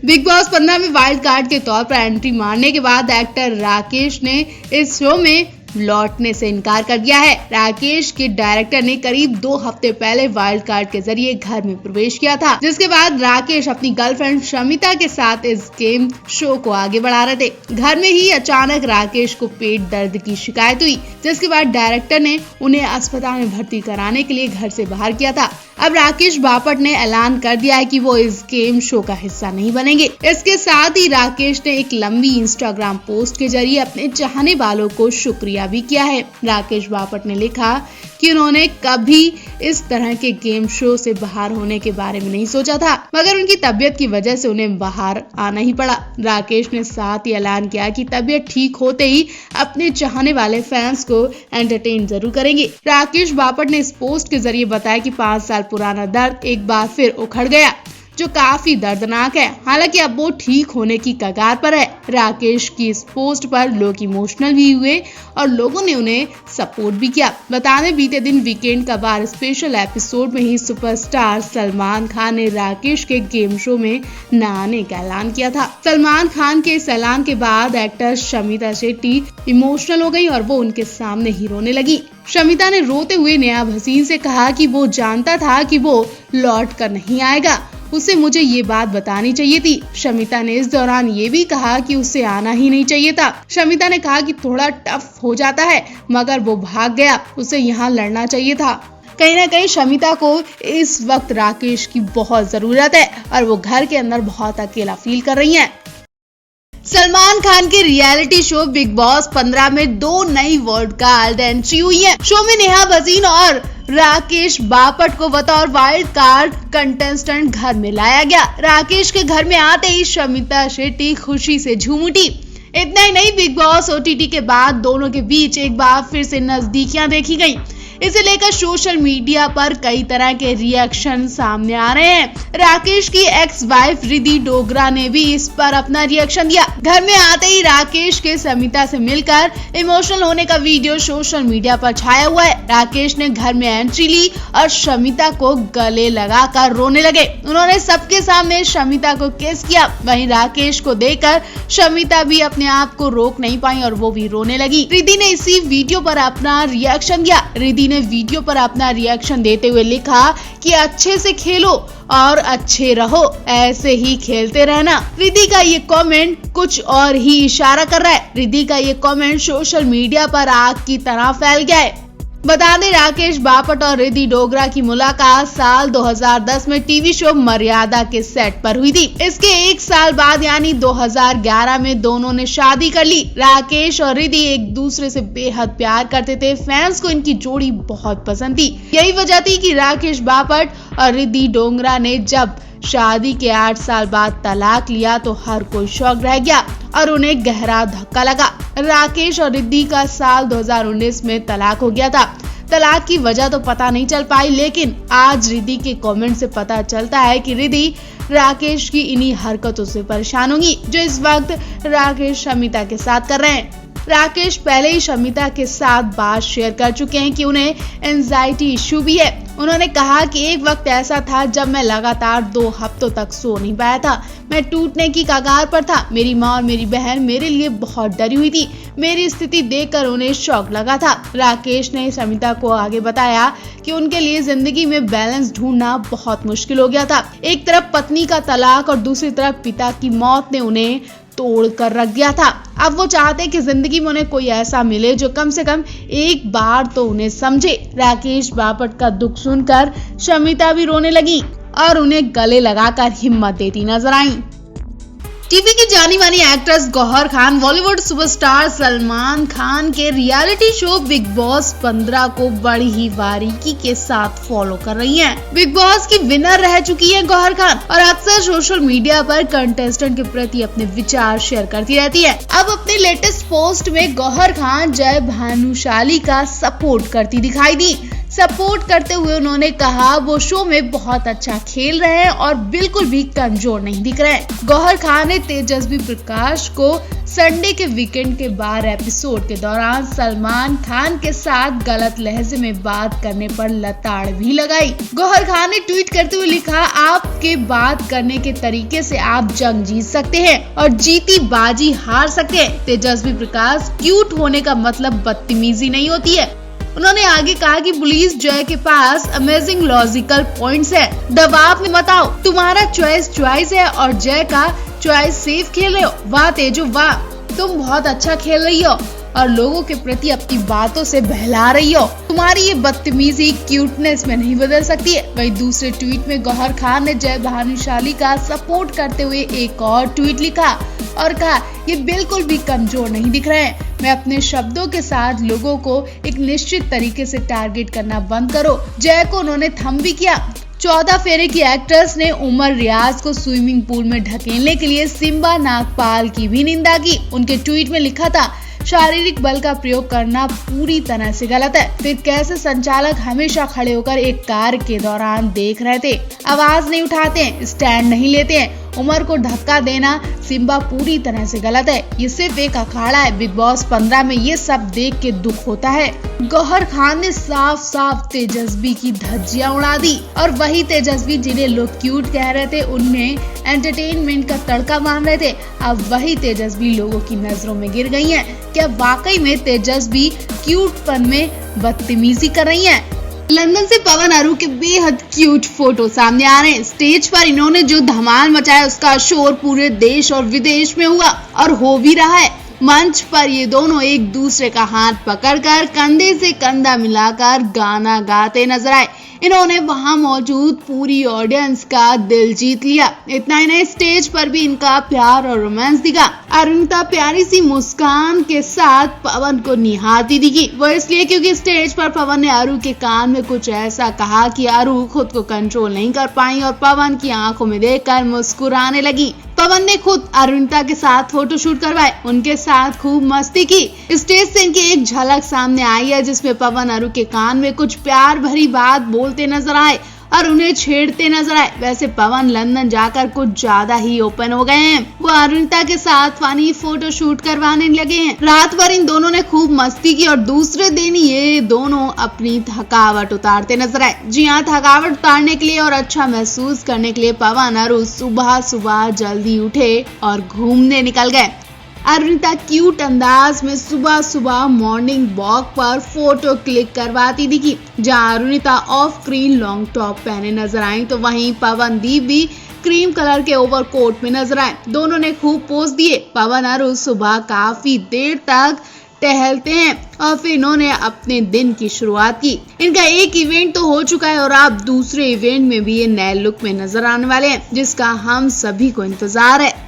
Big boss 15 में wild card के तौर पर एंट्री मारने के बाद एक्टर राकेश ने इस शो में लौटने से इनकार कर दिया है। राकेश के डायरेक्टर ने करीब 2 हफ्ते पहले वाइल्ड कार्ड के जरिए घर में प्रवेश किया था, जिसके बाद राकेश अपनी गर्लफ्रेंड शमिता के साथ इस गेम शो को आगे बढ़ा रहे थे। घर में ही अचानक राकेश को पेट दर्द की शिकायत हुई, जिसके बाद डायरेक्टर ने उन्हें अस्पताल में भर्ती कराने के लिए घर से बाहर किया था। अब राकेश बापट ने ऐलान कर दिया है कि वो इस गेम शो का हिस्सा नहीं बनेंगे। इसके साथ ही राकेश ने एक लंबी इंस्टाग्राम पोस्ट के जरिए अपने चाहने वालों को शुक्रिया भी किया है। राकेश बापट ने लिखा कि उन्होंने कभी इस तरह के गेम शो से बाहर होने के बारे में नहीं सोचा था, मगर उनकी तबीयत की वजह से उन्हें बाहर आना ही पड़ा। राकेश ने साथ ही ऐलान किया कि तबीयत ठीक होते ही अपने चाहने वाले फैंस को एंटरटेन जरूर करेंगे। राकेश बापट ने इस पोस्ट के जरिए बताया कि 5 साल पुराना दर्द एक बार फिर उखड़ गया, जो काफी दर्दनाक है। हालांकि अब वो ठीक होने की कगार पर है। राकेश की इस पोस्ट पर लोग इमोशनल भी हुए और लोगों ने उन्हें सपोर्ट भी किया। बता दें, बीते दिन वीकेंड का बार स्पेशल एपिसोड में ही सुपरस्टार सलमान खान ने राकेश के गेम शो में न आने का ऐलान किया था। सलमान खान के इस ऐलान के बाद एक्टर शमिता शेट्टी इमोशनल हो गई और वो उनके सामने ही रोने लगी। शमिता ने रोते हुए नया हसीन से कहा कि वो जानता था कि वो लौट कर नहीं आएगा, उसे मुझे ये बात बतानी चाहिए थी। शमिता ने इस दौरान ये भी कहा कि उसे आना ही नहीं चाहिए था। शमिता ने कहा कि थोड़ा टफ हो जाता है, मगर वो भाग गया, उसे यहाँ लड़ना चाहिए था। कहीं ना कहीं शमिता को इस वक्त राकेश की बहुत जरूरत है और वो घर के अंदर बहुत अकेला फील कर रही है। सलमान खान के रियलिटी शो बिग बॉस 15 में 2 नई वर्ल्ड कार्ड एंट्री हुई है। शो में नेहा भसीन और राकेश बापट को बतौर वाइल्ड कार्ड कंटेस्टेंट घर में लाया गया। राकेश के घर में आते ही शमिता शेट्टी खुशी से झूम उठी। इतना ही नहीं, बिग बॉस OTT के बाद दोनों के बीच एक बार फिर से नजदीकियां देखी गई। इसे लेकर सोशल मीडिया पर कई तरह के रिएक्शन सामने आ रहे हैं। राकेश की एक्स वाइफ रिद्धि डोगरा ने भी इस पर अपना रिएक्शन दिया। घर में आते ही राकेश के समिता से मिलकर इमोशनल होने का वीडियो सोशल मीडिया पर छाया हुआ है। राकेश ने घर में एंट्री ली और शमिता को गले लगाकर रोने लगे। उन्होंने सबके सामने शमिता को किस किया। वहीं राकेश को देखकर शमिता भी अपने आप को रोक नहीं पाई और वो भी रोने लगी। रिद्धि ने इसी वीडियो पर अपना रिएक्शन दिया। रिद्धि ने वीडियो पर अपना रिएक्शन देते हुए लिखा कि अच्छे से खेलो और अच्छे रहो, ऐसे ही खेलते रहना। रिद्धि का ये कमेंट कुछ और ही इशारा कर रहा है। रिद्धि का ये कमेंट सोशल मीडिया पर आग की तरह फैल गया है। बता दें, राकेश बापट और रिद्धि डोगरा की मुलाकात साल 2010 में टीवी शो मर्यादा के सेट पर हुई थी। इसके 1 साल बाद यानी 2011 में दोनों ने शादी कर ली। राकेश और रिद्धि एक दूसरे से बेहद प्यार करते थे। फैंस को इनकी जोड़ी बहुत पसंद थी। यही वजह थी कि राकेश बापट और रिद्धि डोगरा ने जब शादी के 8 साल बाद तलाक लिया तो हर कोई शॉक रह गया और उन्हें गहरा धक्का लगा। राकेश और रिद्धि का साल 2019 में तलाक हो गया था। तलाक की वजह तो पता नहीं चल पाई, लेकिन आज रिद्धि के कमेंट से पता चलता है कि रिद्धि राकेश की इन्हीं हरकतों से परेशान होंगी जो इस वक्त राकेश शमिता के साथ कर रहे हैं। राकेश पहले ही शमिता के साथ बात शेयर कर चुके हैं कि उन्हें एंजाइटी इश्यू भी है। उन्होंने कहा कि एक वक्त ऐसा था जब मैं लगातार 2 हफ्तों तक सो नहीं पाया था। मैं टूटने की कगार पर था। मेरी माँ और मेरी बहन मेरे लिए बहुत डरी हुई थी। मेरी स्थिति देखकर उन्हें शौक लगा था। राकेश ने शमिता को आगे बताया कि उनके लिए जिंदगी में बैलेंस ढूंढना बहुत मुश्किल हो गया था। एक तरफ पत्नी का तलाक और दूसरी तरफ पिता की मौत ने उन्हें तोड़ कर रख दिया था। अब वो चाहते कि जिंदगी में उन्हें कोई ऐसा मिले जो कम से कम एक बार तो उन्हें समझे। राकेश बापट का दुख सुनकर शमिता भी रोने लगी और उन्हें गले लगाकर हिम्मत देती नजर आई। टीवी की जानी मानी एक्ट्रेस गौहर खान बॉलीवुड सुपरस्टार सलमान खान के रियलिटी शो बिग बॉस 15 को बड़ी ही बारीकी के साथ फॉलो कर रही हैं। बिग बॉस की विनर रह चुकी है गौहर खान और अक्सर सोशल मीडिया पर कंटेस्टेंट के प्रति अपने विचार शेयर करती रहती है। अब अपने लेटेस्ट पोस्ट में गौहर खान जय भानुशाली का सपोर्ट करती दिखाई दी। सपोर्ट करते हुए उन्होंने कहा वो शो में बहुत अच्छा खेल रहे हैं और बिल्कुल भी कमजोर नहीं दिख रहे हैं। गौहर खान ने तेजस्वी प्रकाश को संडे के वीकेंड के बार एपिसोड के दौरान सलमान खान के साथ गलत लहजे में बात करने पर लताड़ भी लगाई। गौहर खान ने ट्वीट करते हुए लिखा, आप के बात करने के तरीके से आप जंग जीत सकते हैं और जीती बाजी हार सकते हैं। तेजस्वी प्रकाश, क्यूट होने का मतलब बदतमीजी नहीं होती है। उन्होंने आगे कहा कि पुलिस जय के पास अमेजिंग लॉजिकल पॉइंट्स है। दबाव में मत आओ, तुम्हारा चॉइस है और जय का चॉइस सेफ खेल रहे हो। वाह तेजो वाह, तुम बहुत अच्छा खेल रही हो और लोगों के प्रति अपनी बातों से बहला रही हो। तुम्हारी ये बदतमीजी क्यूटनेस में नहीं बदल सकती है। वहीं दूसरे ट्वीट में गौहर खान ने जय भानुशाली का सपोर्ट करते हुए एक और ट्वीट लिखा और कहा, ये बिल्कुल भी कमजोर नहीं दिख रहे हैं। मैं अपने शब्दों के साथ लोगों को एक निश्चित तरीके से टारगेट करना बंद करो। जय को उन्होंने थम भी किया। 14 फेरे की एक्ट्रेस ने उमर रियाज को स्विमिंग पूल में ढकेलने के लिए सिम्बा नागपाल की भी निंदा की। उनके ट्वीट में लिखा था, शारीरिक बल का प्रयोग करना पूरी तरह से गलत है। फिर कैसे संचालक हमेशा खड़े होकर एक कार के दौरान देख रहे थे, आवाज नहीं उठाते हैं, स्टैंड नहीं लेते हैं। उमर को धक्का देना सिम्बा पूरी तरह से गलत है। ये सिर्फ एक अखाड़ा है। बिग बॉस 15 में ये सब देख के दुख होता है। गौहर खान ने साफ साफ तेजस्वी की धज्जियां उड़ा दी और वही तेजस्वी जिन्हें लोग क्यूट कह रहे थे, उन्हें एंटरटेनमेंट का तड़का मान रहे थे, अब वही तेजस्वी लोगों की नजरों में गिर गई हैं। क्या वाकई में तेजस्वी क्यूटपन में बदतमीजी कर रही हैं? लंदन से पवन अरू के बेहद क्यूट फोटो सामने आ रहे हैं। स्टेज पर इन्होंने जो धमाल मचाया उसका शोर पूरे देश और विदेश में हुआ और हो भी रहा है। मंच पर ये दोनों एक दूसरे का हाथ पकड़कर कंधे से कंधा मिलाकर गाना गाते नजर आए। इन्होंने वहां मौजूद पूरी ऑडियंस का दिल जीत लिया। इतना ही नहीं, स्टेज पर भी इनका प्यार और रोमांस दिखा। अरुणिता प्यारी सी मुस्कान के साथ पवन को निहारती दिखी। वो इसलिए क्योंकि स्टेज पर पवन ने अरू के कान में कुछ ऐसा कहा कि अरू खुद को कंट्रोल नहीं कर पाई और पवन की आंखों में देखकर मुस्कुराने लगी। पवन ने खुद अरुणिता के साथ फोटोशूट करवाए, उनके साथ खूब मस्ती की। स्टेज से इनकी एक झलक सामने आई है जिसमें पवन अरू के कान में कुछ प्यार भरी बात बोलते नजर आए और उन्हें छेड़ते नजर आए। वैसे पवन लंदन जाकर कुछ ज्यादा ही ओपन हो गए हैं। वो अरुणिता के साथ फनी फोटो शूट करवाने लगे हैं। रात भर इन दोनों ने खूब मस्ती की और दूसरे दिन ये दोनों अपनी थकावट उतारते नजर आए। जी हाँ, थकावट उतारने के लिए और अच्छा महसूस करने के लिए पवन अरू सुबह सुबह जल्दी उठे और घूमने निकल गए। अरुणिता क्यूट अंदाज में सुबह सुबह मॉर्निंग वॉक पर फोटो क्लिक करवाती दिखी। जहां Arunita of screen long top पहने नजर आई तो वहीं पवनदीप भी क्रीम कलर के ओवरकोट में नजर आए। दोनों ने खूब पोज दिए। पवन अरू सुबह काफी देर तक टहलते हैं और फिर इन्होंने अपने दिन की शुरुआत की। इनका एक इवेंट तो हो चुका है और अब दूसरे इवेंट में भी ये नए लुक में नजर आने वाले हैं, जिसका हम सभी को इंतजार है।